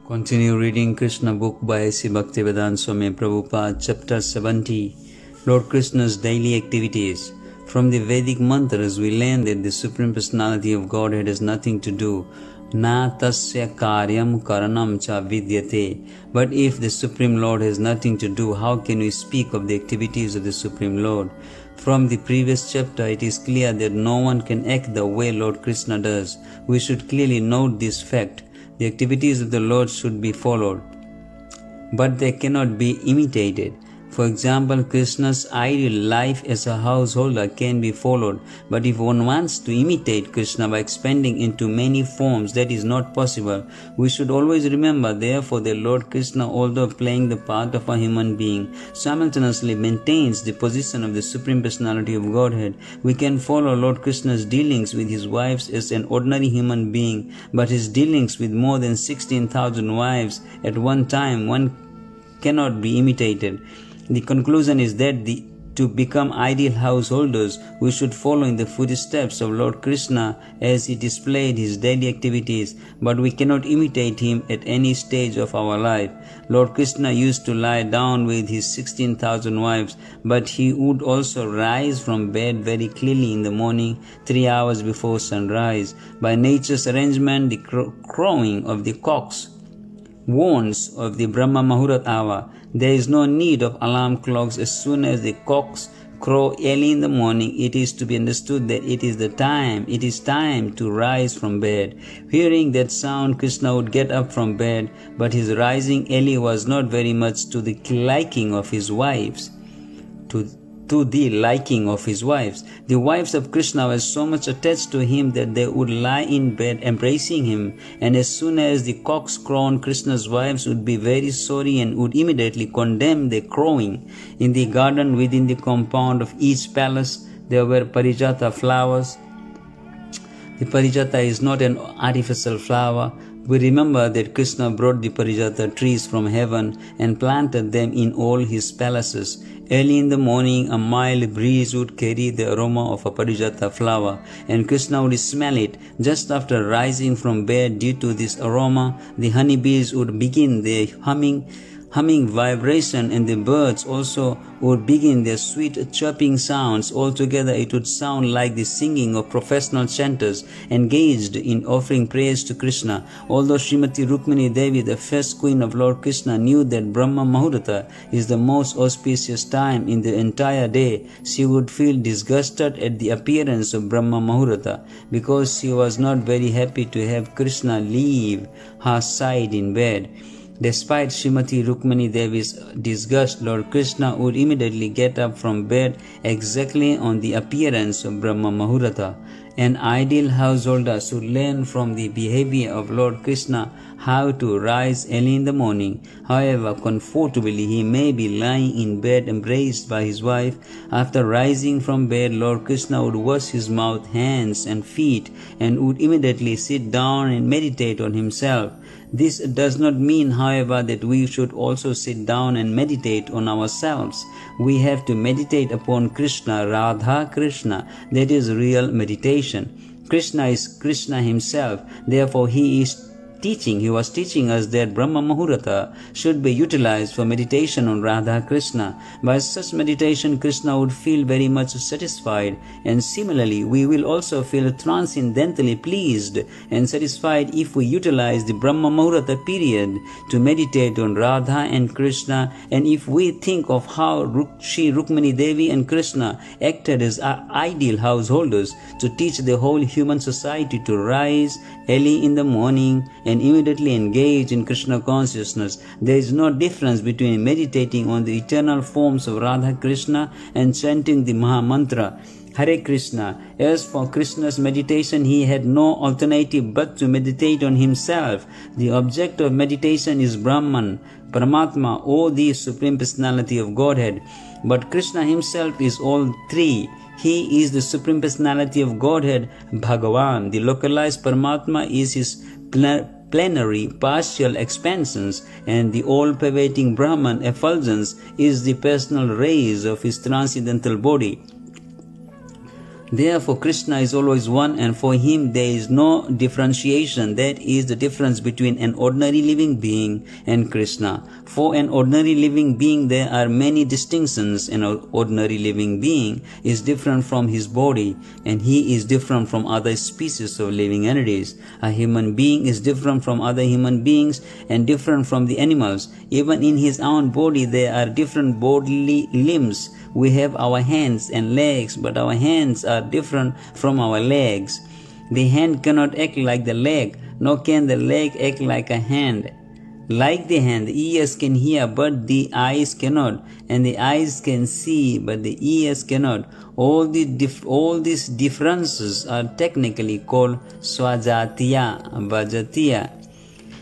Continue reading Krishna book by Sri Bhaktivedanta Swami Prabhupada, chapter 70, Lord Krishna's daily activities. From the Vedic mantras we learn that the Supreme Personality of Godhead has nothing to do. Na tasya karyam karanam cha vidyate. But if the Supreme Lord has nothing to do, how can we speak of the activities of the Supreme Lord? From the previous chapter, it is clear that no one can act the way Lord Krishna does. We should clearly note this fact. The activities of the Lord should be followed, but they cannot be imitated. For example, Krishna's ideal life as a householder can be followed, but if one wants to imitate Krishna by expanding into many forms, that is not possible. We should always remember, therefore, that Lord Krishna, although playing the part of a human being, simultaneously maintains the position of the Supreme Personality of Godhead. We can follow Lord Krishna's dealings with his wives as an ordinary human being, but his dealings with more than 16,000 wives at one time cannot be imitated. The conclusion is that to become ideal householders, we should follow in the footsteps of Lord Krishna as he displayed his daily activities, but we cannot imitate him at any stage of our life. Lord Krishna used to lie down with his 16,000 wives, but he would also rise from bed very clearly in the morning, 3 hours before sunrise. By nature's arrangement, the crowing of the cocks warns of the Brahma Muhurat hour. There is no need of alarm clocks. As soon as the cocks crow early in the morning, it is to be understood that it is time to rise from bed. Hearing that sound, Krishna would get up from bed, but his rising early was not very much to the liking of his wives. The wives of Krishna were so much attached to him that they would lie in bed embracing him, and as soon as the cocks crowed, Krishna's wives would be very sorry and would immediately condemn their crowing. In the garden within the compound of each palace, there were parijata flowers. The parijata is not an artificial flower. We remember that Krishna brought the parijata trees from heaven and planted them in all his palaces. Early in the morning, a mild breeze would carry the aroma of a parijata flower, and Krishna would smell it. Just after rising from bed, due to this aroma, the honeybees would begin their humming vibration, and the birds also would begin their sweet chirping sounds. Altogether, it would sound like the singing of professional chanters engaged in offering praise to Krishna. Although Srimati Rukmini Devi, the first queen of Lord Krishna, knew that Brahma Muhurta is the most auspicious time in the entire day, she would feel disgusted at the appearance of Brahma Muhurta, because she was not very happy to have Krishna leave her side in bed. Despite Srimati Rukmini Devi's disgust, Lord Krishna would immediately get up from bed exactly on the appearance of Brahma Muhurta. An ideal householder should learn from the behavior of Lord Krishna how to rise early in the morning. However comfortably he may be lying in bed embraced by his wife, after rising from bed, Lord Krishna would wash his mouth, hands and feet, and would immediately sit down and meditate on himself. This does not mean, however, that we should also sit down and meditate on ourselves. We have to meditate upon Krishna, Radha Krishna. That is real meditation. Krishna is Krishna himself. Therefore, he was teaching us that Brahma Muhurta should be utilized for meditation on Radha Krishna. By such meditation, Krishna would feel very much satisfied, and similarly, we will also feel transcendently pleased and satisfied if we utilize the Brahma Muhurta period to meditate on Radha and Krishna, and if we think of how Shri Rukmini Devi and Krishna acted as ideal householders to teach the whole human society to rise early in the morning and immediately engage in Krishna consciousness. There is no difference between meditating on the eternal forms of Radha Krishna and chanting the Maha Mantra, Hare Krishna. As for Krishna's meditation, he had no alternative but to meditate on himself. The object of meditation is Brahman, Paramatma, or the Supreme Personality of Godhead. But Krishna himself is all three. He is the Supreme Personality of Godhead, Bhagavan. The localized Paramatma is his plenary partial expansions, and the all-pervading Brahman effulgence is the personal rays of his transcendental body. Therefore, Krishna is always one, and for him there is no differentiation. That is the difference between an ordinary living being and Krishna. For an ordinary living being, there are many distinctions. An ordinary living being is different from his body, and he is different from other species of living entities. A human being is different from other human beings and different from the animals. Even in his own body, there are different bodily limbs. We have our hands and legs, but our hands are different from our legs. The hand cannot act like the leg, nor can the leg act like a hand. Like the hand, the ears can hear, but the eyes cannot, and the eyes can see, but the ears cannot. All these differences are technically called swajatiya, bhajatiya.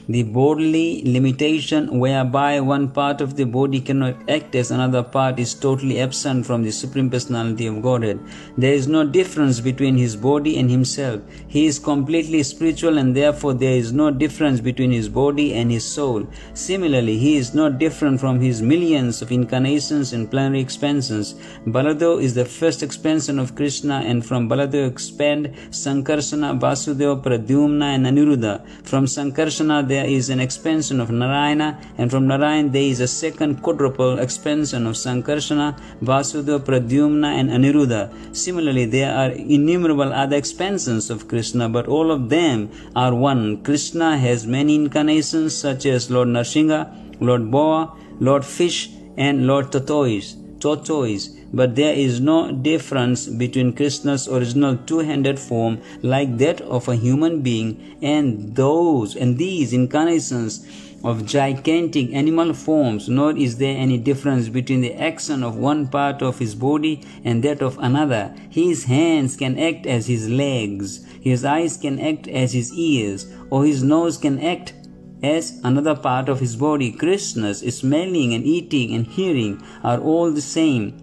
The bodily limitation whereby one part of the body cannot act as another part is totally absent from the Supreme Personality of Godhead. There is no difference between his body and himself. He is completely spiritual, and therefore there is no difference between his body and his soul. Similarly, he is not different from his millions of incarnations and planetary expansions. Baladeva is the first expansion of Krishna, and from Baladeva expand Sankarsana, Vasudeva, Pradyumna and Aniruddha. From Sankarsana there is an expansion of Narayana, and from Narayana there is a second quadruple expansion of Sankarsana, Vasudeva, Pradyumna and Aniruddha. Similarly, there are innumerable other expansions of Krishna, but all of them are one. Krishna has many incarnations such as Lord Narsingha, Lord Boa, Lord Fish and Lord Tortoise. But there is no difference between Krishna's original two-handed form like that of a human being and these incarnations of gigantic animal forms, nor is there any difference between the action of one part of his body and that of another. His hands can act as his legs, his eyes can act as his ears, or his nose can act as another part of his body. Krishna's smelling and eating and hearing are all the same.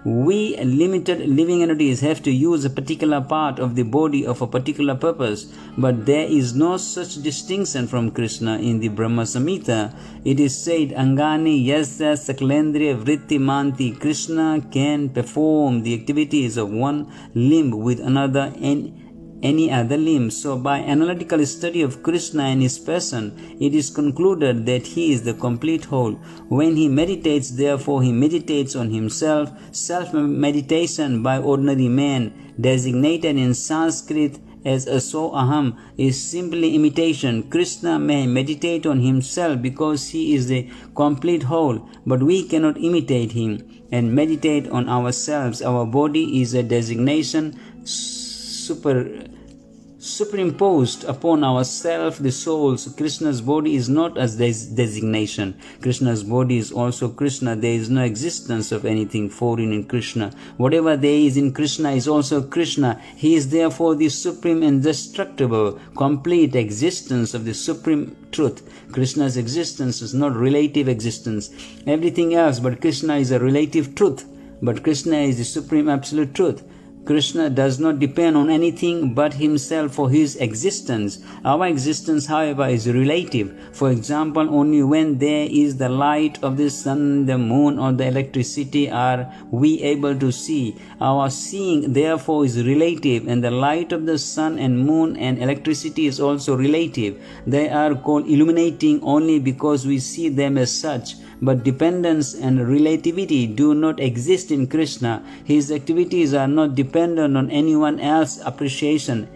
We limited living entities have to use a particular part of the body of a particular purpose, but there is no such distinction from Krishna. In the Brahma Samhita, it is said, Angani yasya saklendriya vritti manti. Krishna can perform the activities of one limb with another and any other limb. So by analytical study of Krishna and his person, it is concluded that he is the complete whole. When he meditates, therefore, he meditates on himself. Self-meditation by ordinary man, designated in Sanskrit as aso aham, is simply imitation. Krishna may meditate on himself because he is the complete whole, but we cannot imitate him and meditate on ourselves. Our body is a designation superimposed upon ourselves, the souls. Krishna's body is not as designation. Krishna's body is also Krishna. There is no existence of anything foreign in Krishna. Whatever there is in Krishna is also Krishna. He is therefore the supreme, indestructible, complete existence of the supreme truth. Krishna's existence is not relative existence. Everything else but Krishna is a relative truth, but Krishna is the supreme absolute truth. Krishna does not depend on anything but himself for his existence. Our existence, however, is relative. For example, only when there is the light of the sun, the moon, or the electricity are we able to see. Our seeing, therefore, is relative, and the light of the sun and moon and electricity is also relative. They are called illuminating only because we see them as such. But dependence and relativity do not exist in Krishna. His activities are not dependent on anyone else's appreciation,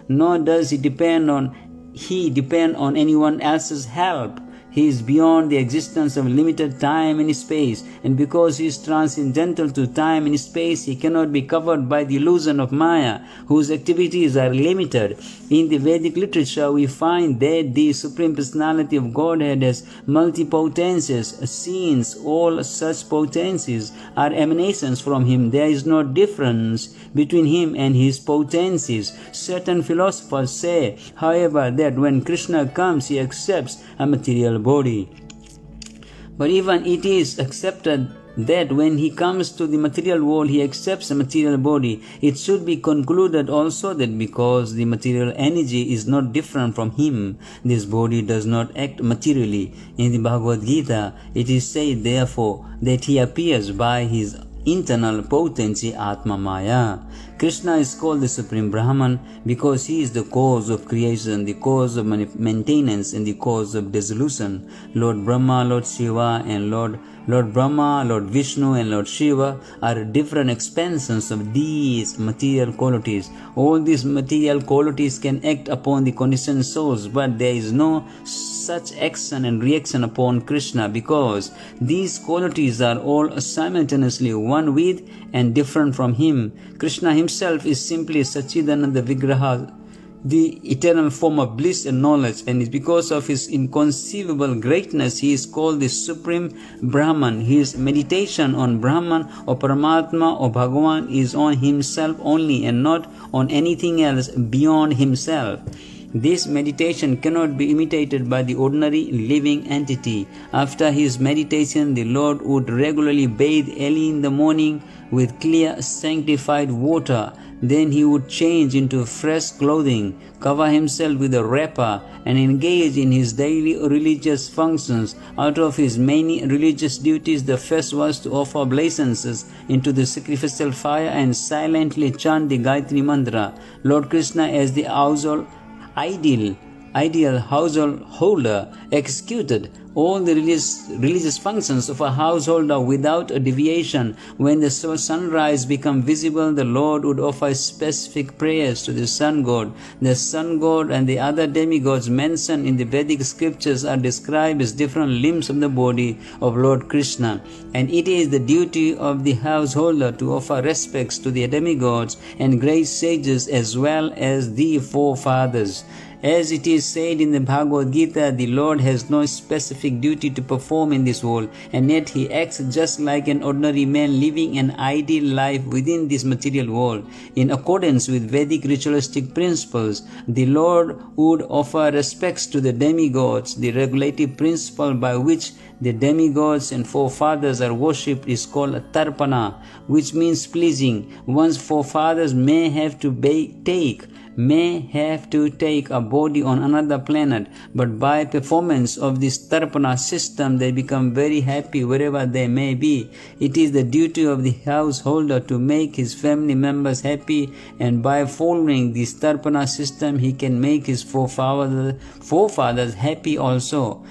nor does he depend on anyone else's help. He is beyond the existence of limited time and space, and because he is transcendental to time and space, he cannot be covered by the illusion of Maya, whose activities are limited. In the Vedic literature, we find that the Supreme Personality of Godhead has multi-potencies, since all such potencies are emanations from him. There is no difference between him and his potencies. Certain philosophers say, however, that when Krishna comes, he accepts a material body. But even it is accepted that when he comes to the material world, he accepts a material body. It should be concluded also that because the material energy is not different from him, this body does not act materially. In the Bhagavad Gita, it is said, therefore, that he appears by his internal potency Atma Maya. Krishna is called the Supreme Brahman because he is the cause of creation, the cause of maintenance, and the cause of dissolution. Lord Brahma, Lord Shiva, and Lord Brahma, Lord Vishnu, and Lord Shiva are different expansions of these material qualities. All these material qualities can act upon the conditioned souls, but there is no such action and reaction upon Krishna because these qualities are all simultaneously one with and different from him. Krishna himself is simply Sachidananda Vigraha, the eternal form of bliss and knowledge, and it's because of his inconceivable greatness he is called the Supreme Brahman. His meditation on Brahman or Paramatma or Bhagavan is on himself only and not on anything else beyond himself. This meditation cannot be imitated by the ordinary living entity. After his meditation, the Lord would regularly bathe early in the morning with clear, sanctified water. Then he would change into fresh clothing, cover himself with a wrapper, and engage in his daily religious functions. Out of his many religious duties, the first was to offer obeisances into the sacrificial fire and silently chant the Gayatri Mantra. Lord Krishna, as the ideal householder, executed all the religious functions of a householder without a deviation. When the sunrise became visible, the Lord would offer specific prayers to the sun god. The sun god and the other demigods mentioned in the Vedic scriptures are described as different limbs of the body of Lord Krishna, and it is the duty of the householder to offer respects to the demigods and great sages as well as the forefathers. As it is said in the Bhagavad Gita, the Lord has no specific duty to perform in this world, and yet he acts just like an ordinary man living an ideal life within this material world. In accordance with Vedic ritualistic principles, the Lord would offer respects to the demigods. The regulative principle by which the demigods and forefathers are worshipped is called tarpana, which means pleasing. One's forefathers may have to take a body on another planet, but by performance of this tarpana system they become very happy wherever they may be. It is the duty of the householder to make his family members happy, and by following this tarpana system he can make his forefathers happy also.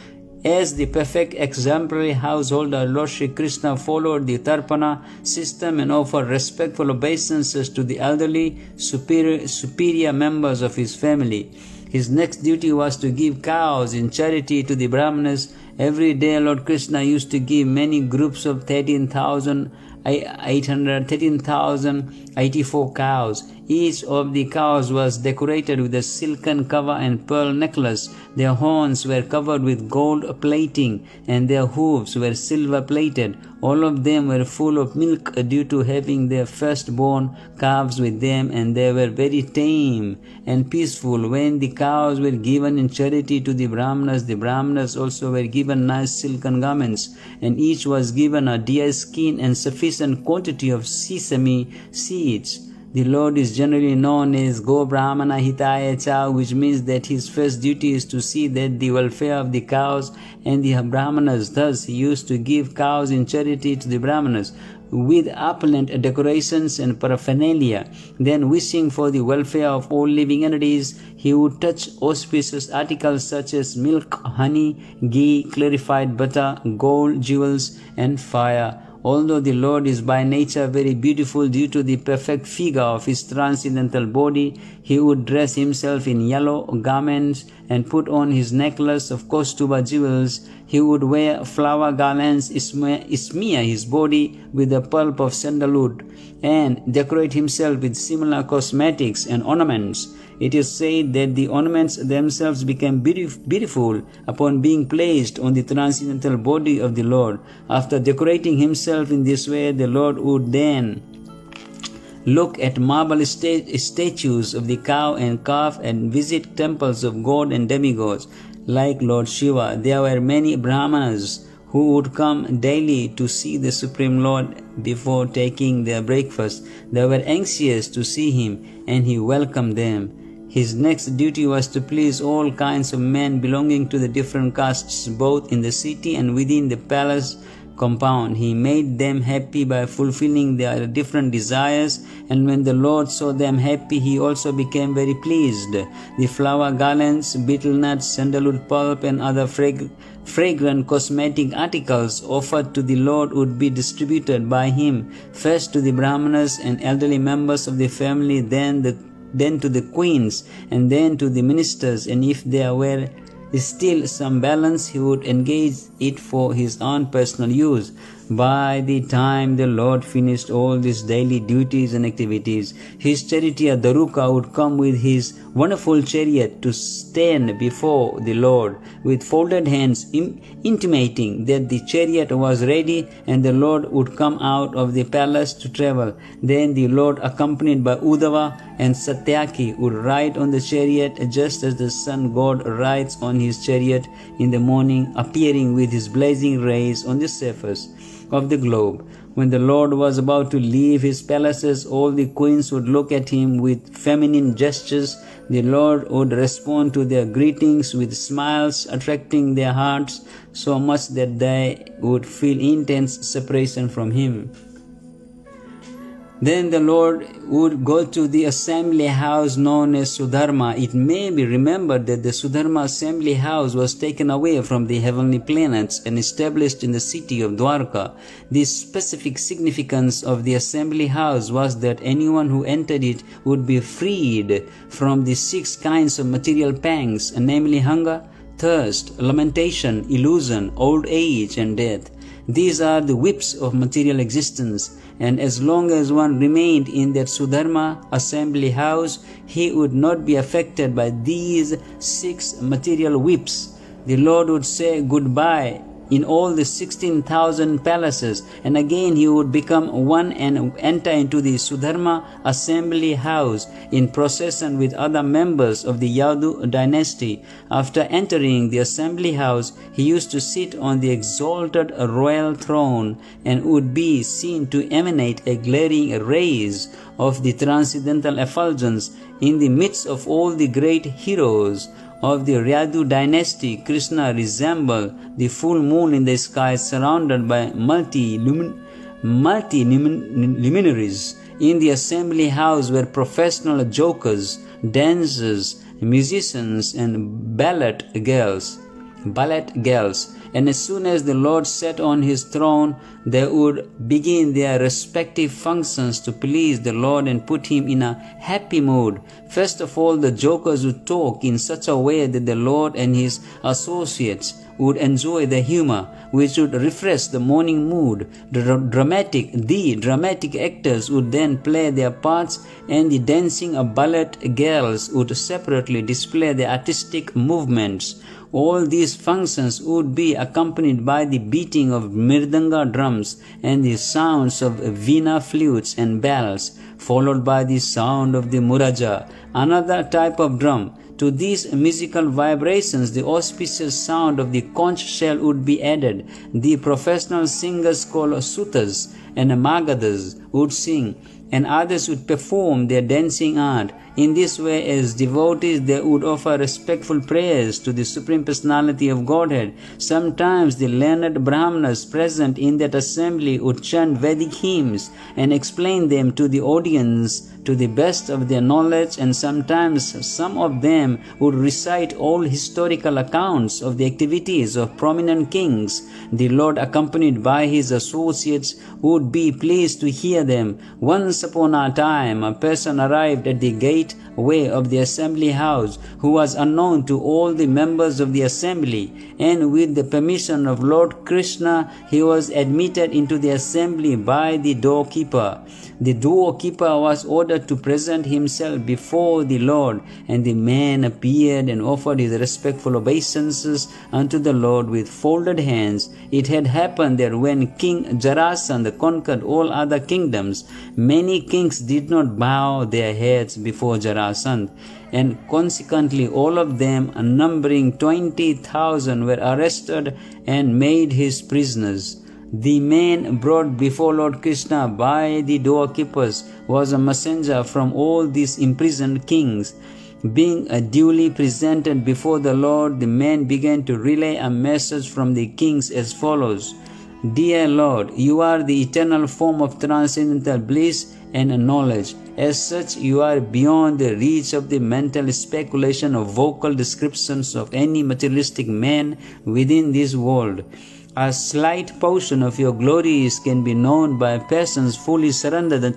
As the perfect exemplary householder, Lord Shri Krishna followed the tarpana system and offered respectful obeisances to the elderly, superior members of his family. His next duty was to give cows in charity to the Brahmanas. Every day Lord Krishna used to give many groups of 13,084 cows. Each of the cows was decorated with a silken cover and pearl necklace. Their horns were covered with gold plating, and their hooves were silver plated. All of them were full of milk due to having their firstborn calves with them, and they were very tame and peaceful. When the cows were given in charity to the Brahmanas also were given nice silken garments, and each was given a deer skin and sufficient quantity of sesame seeds. The Lord is generally known as Go Brahmana Hitaya Cha, which means that his first duty is to see that the welfare of the cows and the Brahmanas. Thus, he used to give cows in charity to the Brahmanas with opulent decorations and paraphernalia. Then, wishing for the welfare of all living entities, he would touch auspicious articles such as milk, honey, ghee, clarified butter, gold, jewels, and fire. Although the Lord is by nature very beautiful due to the perfect figure of his transcendental body, he would dress himself in yellow garments and put on his necklace of Kaustuba jewels. He would wear flower garlands, smear his body with the pulp of sandalwood, and decorate himself with similar cosmetics and ornaments. It is said that the ornaments themselves became beautiful upon being placed on the transcendental body of the Lord. After decorating himself in this way, the Lord would then look at marble statues of the cow and calf and visit temples of god and demigods like Lord Shiva. There were many Brahmanas who would come daily to see the Supreme Lord before taking their breakfast. They were anxious to see him, and he welcomed them. His next duty was to please all kinds of men belonging to the different castes, both in the city and within the palace compound. He made them happy by fulfilling their different desires, and when the Lord saw them happy, He also became very pleased. The flower garlands, betel nuts, sandalwood pulp, and other fragrant cosmetic articles offered to the Lord would be distributed by Him, first to the Brahmanas and elderly members of the family, then to the queens, and then to the ministers, and if there were still some balance, He would engage it for His own personal use. By the time the Lord finished all these daily duties and activities, His charioteer Daruka would come with his wonderful chariot to stand before the Lord with folded hands, intimating that the chariot was ready, and the Lord would come out of the palace to travel. Then the Lord, accompanied by Uddhava and Satyaki, would ride on the chariot just as the sun god rides on his chariot in the morning, appearing with his blazing rays on the surface of the globe. When the Lord was about to leave His palaces, all the queens would look at Him with feminine gestures. The Lord would respond to their greetings with smiles, attracting their hearts so much that they would feel intense separation from Him. Then the Lord would go to the assembly house known as Sudharma. It may be remembered that the Sudharma assembly house was taken away from the heavenly planets and established in the city of Dwarka. The specific significance of the assembly house was that anyone who entered it would be freed from the 6 kinds of material pangs, namely hunger, thirst, lamentation, illusion, old age, and death. These are the whips of material existence, and as long as one remained in that Sudharma assembly house, he would not be affected by these 6 material whips. The Lord would say goodbye in all the 16,000 palaces, and again He would become one and enter into the Sudharma assembly house in procession with other members of the Yadu dynasty. After entering the assembly house, He used to sit on the exalted royal throne and would be seen to emanate a glaring rays of the transcendental effulgence in the midst of all the great heroes of the Yadu dynasty. Krishna resembled the full moon in the sky, surrounded by multi-luminaries. In the assembly house were professional jokers, dancers, musicians, and ballet girls. And as soon as the Lord sat on His throne, they would begin their respective functions to please the Lord and put Him in a happy mood. First of all, the jokers would talk in such a way that the Lord and His associates would enjoy the humor, which would refresh the morning mood. The dramatic actors would then play their parts, and the dancing ballet girls would separately display their artistic movements. All these functions would be accompanied by the beating of mirdanga drums and the sounds of veena flutes and bells, followed by the sound of the muraja, another type of drum. To these musical vibrations, the auspicious sound of the conch shell would be added. The professional singers called sutas and magadas would sing, and others would perform their dancing art. In this way, as devotees, they would offer respectful prayers to the Supreme Personality of Godhead. Sometimes the learned Brahmanas present in that assembly would chant Vedic hymns and explain them to the audience to the best of their knowledge, and sometimes some of them would recite all historical accounts of the activities of prominent kings. The Lord, accompanied by His associates, would be pleased to hear them. Once upon a time, a person arrived at the gateway of the assembly house who was unknown to all the members of the assembly, and with the permission of Lord Krishna, he was admitted into the assembly by the doorkeeper. The doorkeeper was ordered to present himself before the Lord, and the man appeared and offered his respectful obeisances unto the Lord with folded hands. It had happened that when King Jarasandha conquered all other kingdoms, many kings did not bow their heads before Jarasandha, and consequently all of them, numbering 20,000, were arrested and made his prisoners. The man brought before Lord Krishna by the doorkeepers was a messenger from all these imprisoned kings. Being duly presented before the Lord, the man began to relay a message from the kings as follows. Dear Lord, you are the eternal form of transcendental bliss and knowledge. As such, you are beyond the reach of the mental speculation or vocal descriptions of any materialistic man within this world. A slight portion of your glories can be known by persons fully surrendered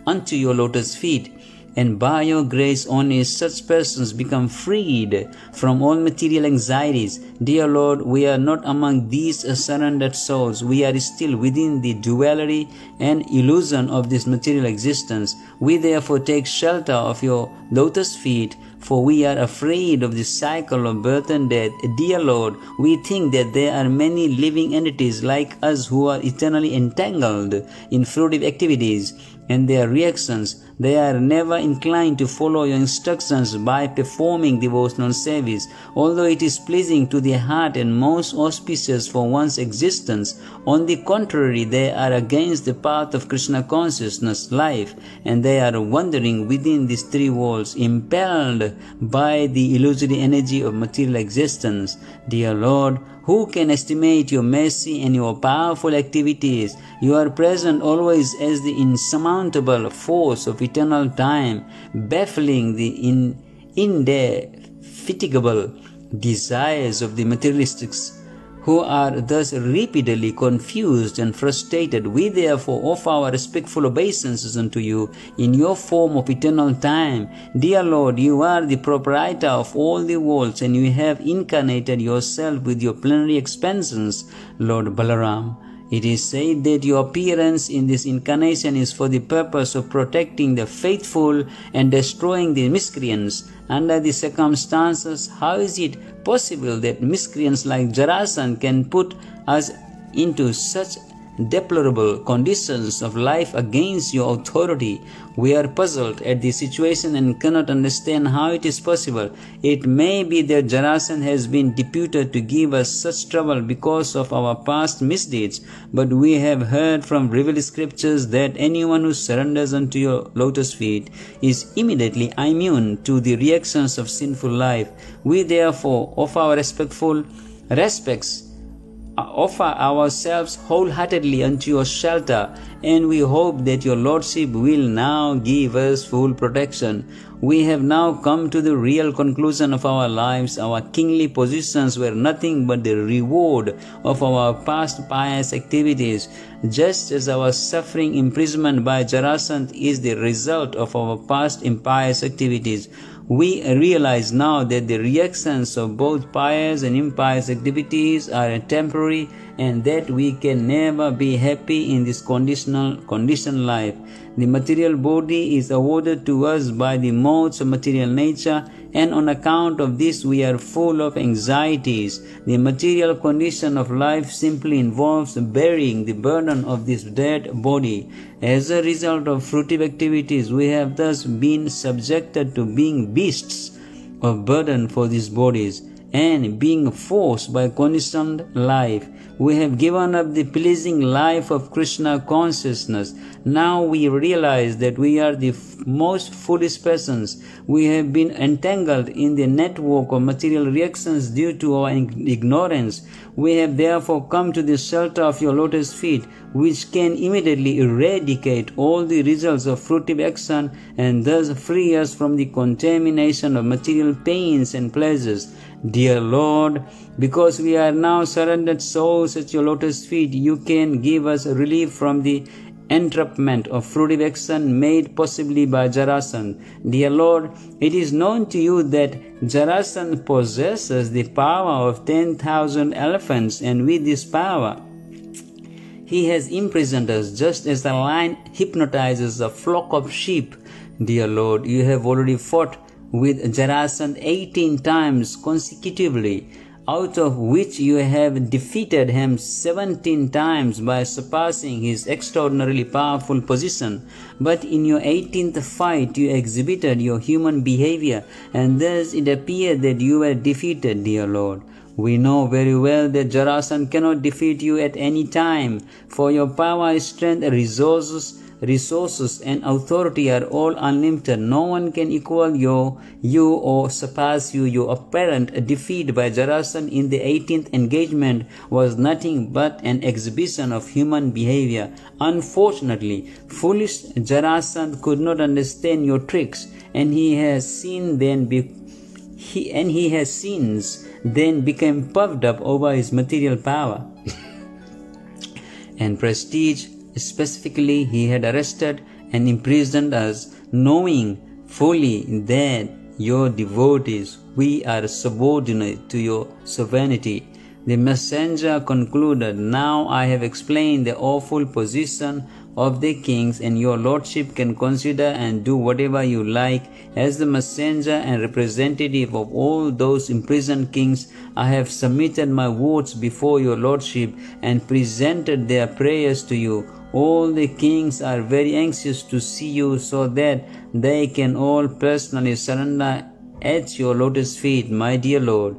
unto your lotus feet, and by your grace only such persons become freed from all material anxieties. Dear Lord, we are not among these surrendered souls. We are still within the duality and illusion of this material existence. We therefore take shelter of your lotus feet, for we are afraid of the cycle of birth and death. Dear Lord, we think that there are many living entities like us who are eternally entangled in fruitive activities and their reactions. They are never inclined to follow your instructions by performing devotional service. Although it is pleasing to the heart and most auspicious for one's existence, on the contrary, they are against the path of Krishna consciousness life, and they are wandering within these three worlds, impelled by the illusory energy of material existence. Dear Lord, who can estimate your mercy and your powerful activities? You are present always as the insurmountable force of eternal time, baffling the indefatigable desires of the materialists, who are thus repeatedly confused and frustrated. We therefore offer our respectful obeisances unto you in your form of eternal time. Dear Lord, you are the proprietor of all the worlds, and you have incarnated yourself with your plenary expansions, Lord Balaram. It is said that your appearance in this incarnation is for the purpose of protecting the faithful and destroying the miscreants. Under the circumstances, how is it possible that miscreants like Jarasandha can put us into such deplorable conditions of life against your authority? We are puzzled at the situation and cannot understand how it is possible. It may be that Jarasandha has been deputed to give us such trouble because of our past misdeeds, but we have heard from revealed scriptures that anyone who surrenders unto your lotus feet is immediately immune to the reactions of sinful life. We therefore offer our offer ourselves wholeheartedly unto your shelter, and we hope that your Lordship will now give us full protection. We have now come to the real conclusion of our lives. Our kingly positions were nothing but the reward of our past pious activities, just as our suffering imprisonment by Jarasandha is the result of our past impious activities. We realize now that the reactions of both pious and impious activities are temporary, and that we can never be happy in this conditioned life. The material body is awarded to us by the modes of material nature, and on account of this we are full of anxieties. The material condition of life simply involves bearing the burden of this dead body. As a result of fruitive activities, we have thus been subjected to being beasts of burden for these bodies, and being forced by conditioned life, we have given up the pleasing life of Krishna consciousness. Now we realize that we are the most foolish persons. We have been entangled in the network of material reactions due to our ignorance. We have therefore come to the shelter of your lotus feet, which can immediately eradicate all the results of fruitive action and thus free us from the contamination of material pains and pleasures. Dear Lord, because we are now surrendered souls at your lotus feet, you can give us relief from the entrapment of fruitive action made possibly by Jarasandha. Dear Lord, it is known to you that Jarasandha possesses the power of 10,000 elephants, and with this power he has imprisoned us just as a lion hypnotizes a flock of sheep. Dear Lord, you have already fought with Jarasandha 18 times consecutively, out of which you have defeated him 17 times by surpassing his extraordinarily powerful position. But in your 18th fight you exhibited your human behavior, and thus it appeared that you were defeated, dear Lord. We know very well that Jarasandha cannot defeat you at any time, for your power, strength, and resources resources, and authority are all unlimited. No one can equal you or surpass you. Your apparent defeat by Jarasandha in the 18th engagement was nothing but an exhibition of human behavior. Unfortunately, foolish Jarasandha could not understand your tricks, and he has since then became puffed up over his material power and prestige. Specifically, he had arrested and imprisoned us, knowing fully that your devotees, we are subordinate to your sovereignty. The messenger concluded, "Now I have explained the awful position of the kings, and your lordship can consider and do whatever you like. As the messenger and representative of all those imprisoned kings, I have submitted my words before your lordship and presented their prayers to you. All the kings are very anxious to see you so that they can all personally surrender at your lotus feet, my dear Lord.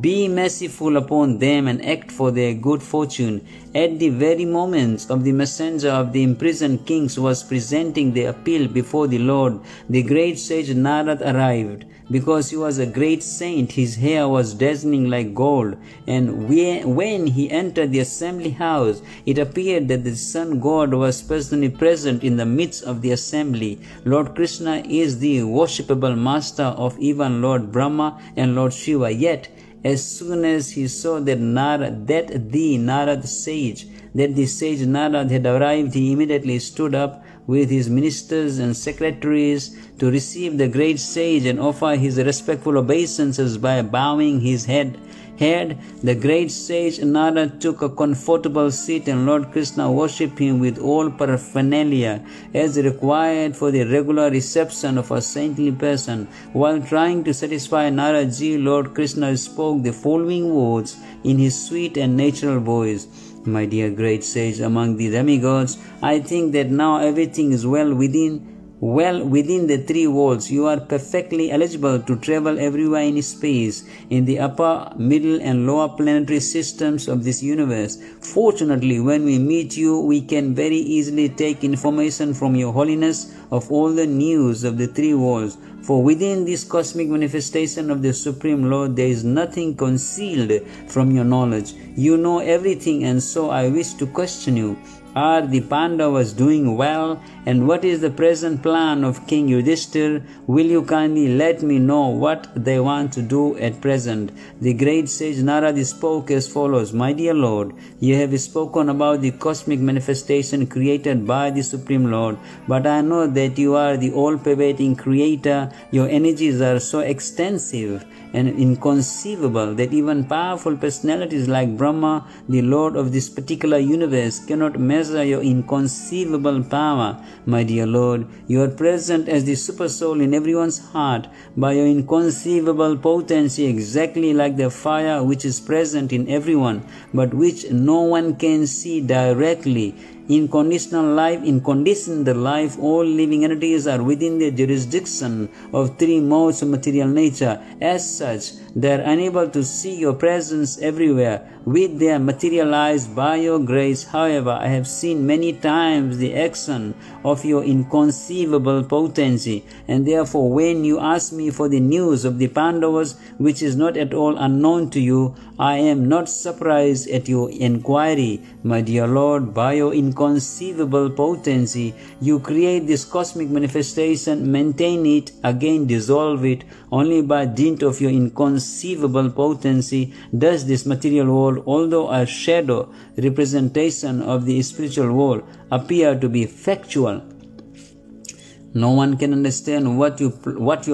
Be merciful upon them and act for their good fortune." At the very moment of the messenger of the imprisoned kings was presenting the appeal before the Lord, the great sage Narad arrived. Because he was a great saint, his hair was dazzling like gold, and when he entered the assembly house, it appeared that the sun god was personally present in the midst of the assembly. Lord Krishna is the worshipable master of even Lord Brahma and Lord Shiva. Yet, as soon as he saw that the sage Narad had arrived, he immediately stood up with his ministers and secretaries to receive the great sage and offer his respectful obeisances by bowing his head. The great sage Narad took a comfortable seat, and Lord Krishna worshipped him with all paraphernalia as required for the regular reception of a saintly person. While trying to satisfy Naradji, Lord Krishna spoke the following words in his sweet and natural voice. "My dear great sage among the demigods, I think that now everything is well within the three worlds. You are perfectly eligible to travel everywhere in space, in the upper, middle, and lower planetary systems of this universe. Fortunately, when we meet you, we can very easily take information from your holiness of all the news of the three worlds. For within this cosmic manifestation of the Supreme Lord, there is nothing concealed from your knowledge. You know everything, and so I wish to question you. Are the Pandavas doing well? And what is the present plan of King Yudhishthir? Will you kindly let me know what they want to do at present?" The great sage Narad spoke as follows. "My dear Lord, you have spoken about the cosmic manifestation created by the Supreme Lord, but I know that you are the all-pervading creator. Your energies are so extensive and inconceivable that even powerful personalities like Brahma, the Lord of this particular universe, cannot measure your inconceivable power. My dear Lord, you are present as the supersoul in everyone's heart by your inconceivable potency, exactly like the fire which is present in everyone, but which no one can see directly. In conditional life, all living entities are within the jurisdiction of three modes of material nature. As such, they are unable to see your presence everywhere. With they are materialized by your grace. However, I have seen many times the action of your inconceivable potency, and therefore when you ask me for the news of the Pandavas, which is not at all unknown to you, I am not surprised at your inquiry. My dear Lord, by your inconceivable potency, you create this cosmic manifestation, maintain it, again dissolve it. Only by dint of your inconceivable potency does this material world, although a shadow representation of the spiritual world, appear to be factual. No one can understand what you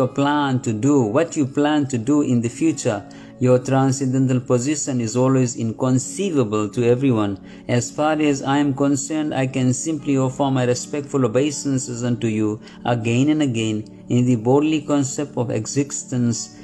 plan to do in the future. Your transcendental position is always inconceivable to everyone. As far as I am concerned, I can simply offer my respectful obeisances unto you again and again. In the bodily concept of existence,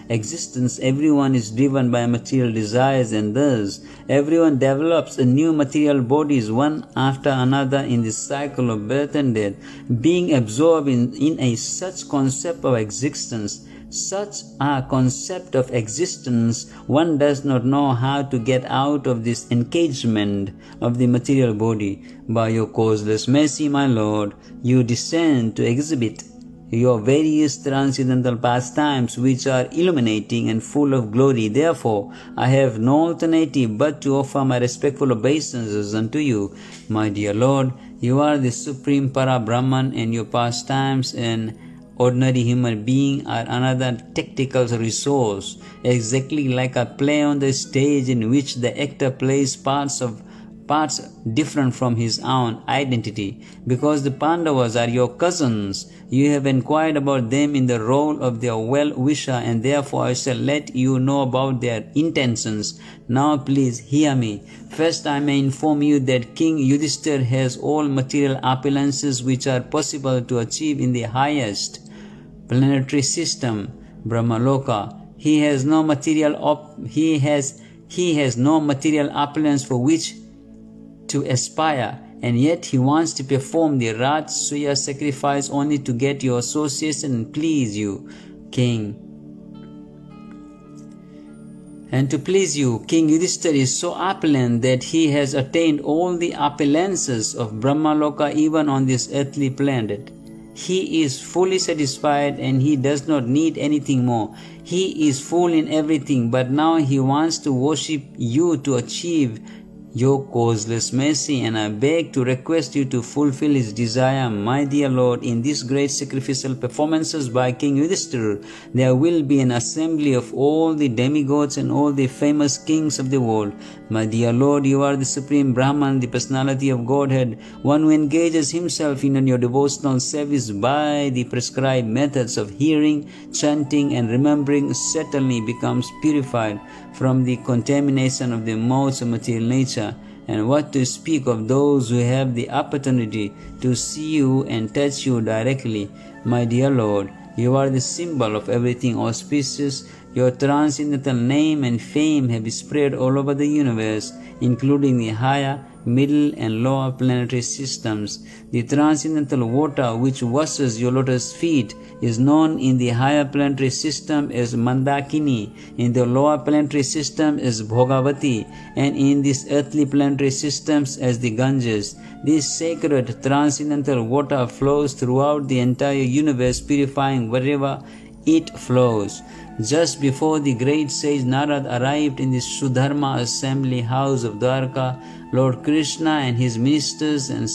everyone is driven by material desires, and thus everyone develops new material bodies one after another in the cycle of birth and death. Being absorbed in a such concept of existence, such a concept of existence, one does not know how to get out of this encagement of the material body. By your causeless mercy, my Lord, you descend to exhibit your various transcendental pastimes which are illuminating and full of glory. Therefore, I have no alternative but to offer my respectful obeisances unto you. My dear Lord, you are the supreme Para-Brahman, and your pastimes and ordinary human being are another tactical resource, exactly like a play on the stage in which the actor plays parts different from his own identity. Because the Pandavas are your cousins, you have inquired about them in the role of their well-wisher, and therefore I shall let you know about their intentions. Now please hear me. First, I may inform you that King Yudhishthira has all material opulences which are possible to achieve in the highest planetary system, Brahmaloka. He has no material opulence for which to aspire, and yet he wants to perform the Rajasuya sacrifice only to get your association and please you, King. And to please you, King Yudhishthira is so opulent that he has attained all the opulences of Brahmaloka even on this earthly planet. He is fully satisfied and he does not need anything more. He is full in everything, but now he wants to worship you to achieve your causeless mercy, and I beg to request you to fulfill his desire. My dear Lord, in these great sacrificial performances by King Yudhishthira, there will be an assembly of all the demigods and all the famous kings of the world. My dear Lord, you are the supreme Brahman, the personality of Godhead. One who engages himself in your devotional service by the prescribed methods of hearing, chanting and remembering certainly becomes purified from the contamination of the modes of material nature. And what to speak of those who have the opportunity to see you and touch you directly. My dear Lord, you are the symbol of everything auspicious. Your transcendental name and fame have spread all over the universe, including the higher, middle and lower planetary systems. The transcendental water which washes your lotus feet is known in the higher planetary system as Mandakini, in the lower planetary system as Bhogavati, and in this earthly planetary systems as the Ganges. This sacred transcendental water flows throughout the entire universe, purifying wherever it flows. Just before the great sage Narad arrived in the Sudharma assembly house of Dwarka, Lord Krishna and his ministers and